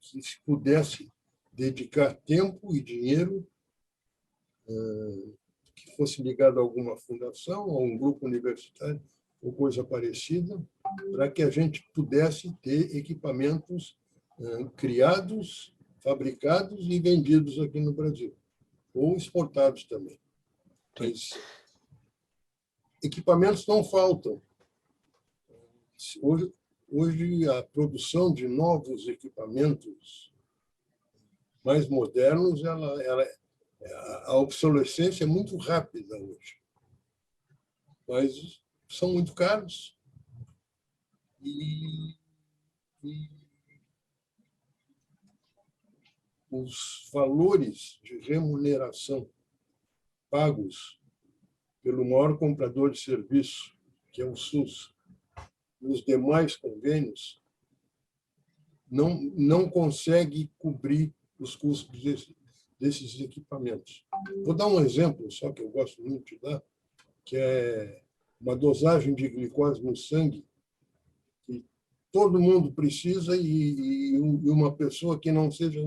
que se pudesse dedicar tempo e dinheiro, que fosse ligado a alguma fundação, a um grupo universitário, ou coisa parecida, para que a gente pudesse ter equipamentos criados, fabricados e vendidos aqui no Brasil, ou exportados também. Mas equipamentos não faltam. Hoje, a produção de novos equipamentos mais modernos, a obsolescência é muito rápida hoje. Mas são muito caros e os valores de remuneração pagos pelo maior comprador de serviço, que é o SUS, e os demais convênios, não consegue cobrir os custos desses equipamentos. Vou dar um exemplo só que eu gosto muito de dar, que é uma dosagem de glicose no sangue que todo mundo precisa e uma pessoa que não seja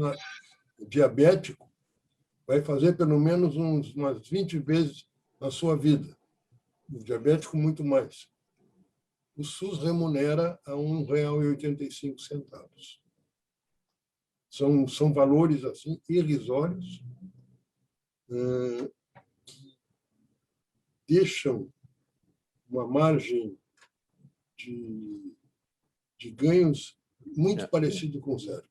diabético vai fazer pelo menos umas 20 vezes na sua vida. O diabético, muito mais. O SUS remunera a R$ 1,85. São valores assim irrisórios que deixam uma margem de ganhos muito parecido com zero.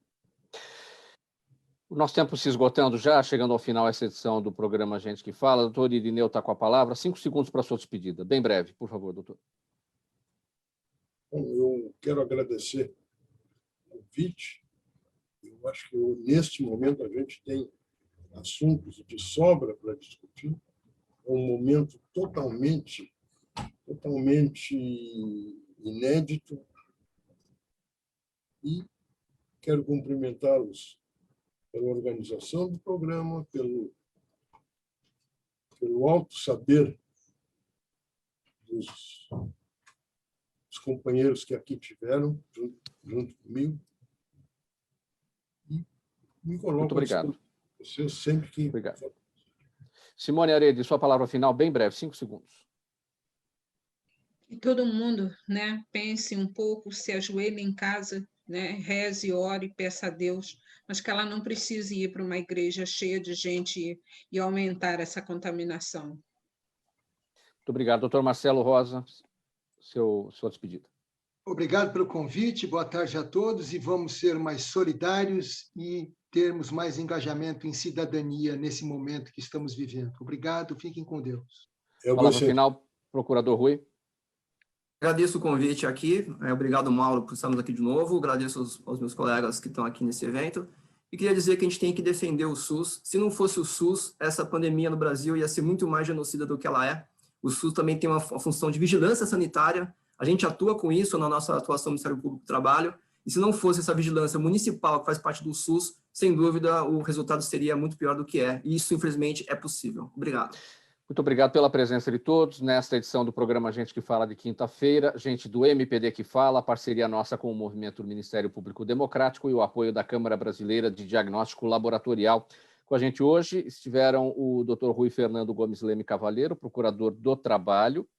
O nosso tempo se esgotando já, chegando ao final essa edição do programa Gente que Fala. Doutor Irineu está com a palavra. 5 segundos para a sua despedida. Bem breve, por favor, doutor. Bom, eu quero agradecer o convite. Eu acho que neste momento a gente tem assuntos de sobra para discutir. É um momento totalmente inédito. E quero cumprimentá-los pela organização do programa, pelo alto saber dos companheiros que aqui tiveram, junto comigo. E me coloco muito obrigado. Você sempre que... Obrigado. Simone Arede, sua palavra final, bem breve, 5 segundos. Que todo mundo, né, pense um pouco, se ajoelhe em casa, né, reze, ore, peça a Deus, mas que ela não precise ir para uma igreja cheia de gente e aumentar essa contaminação. Muito obrigado. Doutor Marcelo Rosa, sua despedida. Obrigado pelo convite, boa tarde a todos e vamos ser mais solidários e termos mais engajamento em cidadania nesse momento que estamos vivendo. Obrigado, fiquem com Deus. Palavra final, procurador Rui. Agradeço o convite aqui. Obrigado, Mauro, por estarmos aqui de novo. Agradeço aos meus colegas que estão aqui nesse evento. E queria dizer que a gente tem que defender o SUS. Se não fosse o SUS, essa pandemia no Brasil ia ser muito mais genocida do que ela é. O SUS também tem uma função de vigilância sanitária. A gente atua com isso na nossa atuação no Ministério Público do Trabalho. E se não fosse essa vigilância municipal que faz parte do SUS, sem dúvida o resultado seria muito pior do que é. E isso, infelizmente, é possível. Obrigado. Muito obrigado pela presença de todos nesta edição do programa Gente que Fala de quinta-feira. Gente do MPD que Fala, parceria nossa com o Movimento do Ministério Público Democrático e o apoio da Câmara Brasileira de Diagnóstico Laboratorial. Com a gente hoje estiveram o Dr. Rui Fernando Gomes Leme Cavalheiro, procurador do Trabalho,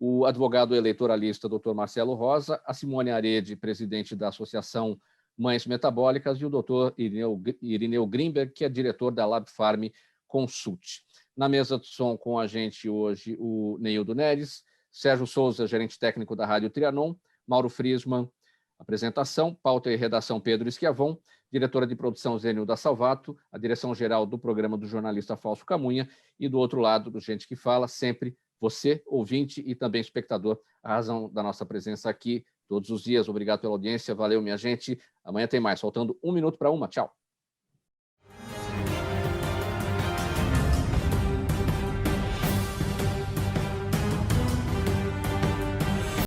o advogado eleitoralista Dr. Marcelo Rosa, a Simone Arede, presidente da Associação Mães Metabólicas, e o Dr. Irineu Grimberg, que é diretor da Lab Farm Consult. Na mesa de som com a gente hoje o Neildo Neres, Sérgio Souza, gerente técnico da Rádio Trianon, Mauro Friesman, apresentação, pauta e redação Pedro Esquiavon, diretora de produção Zenilda Salvato, a direção-geral do programa do jornalista Fausto Camunha, e do outro lado do Gente que Fala, sempre você, ouvinte e também espectador, a razão da nossa presença aqui todos os dias. Obrigado pela audiência, valeu minha gente. Amanhã tem mais, faltando 1 minuto para 1. Tchau.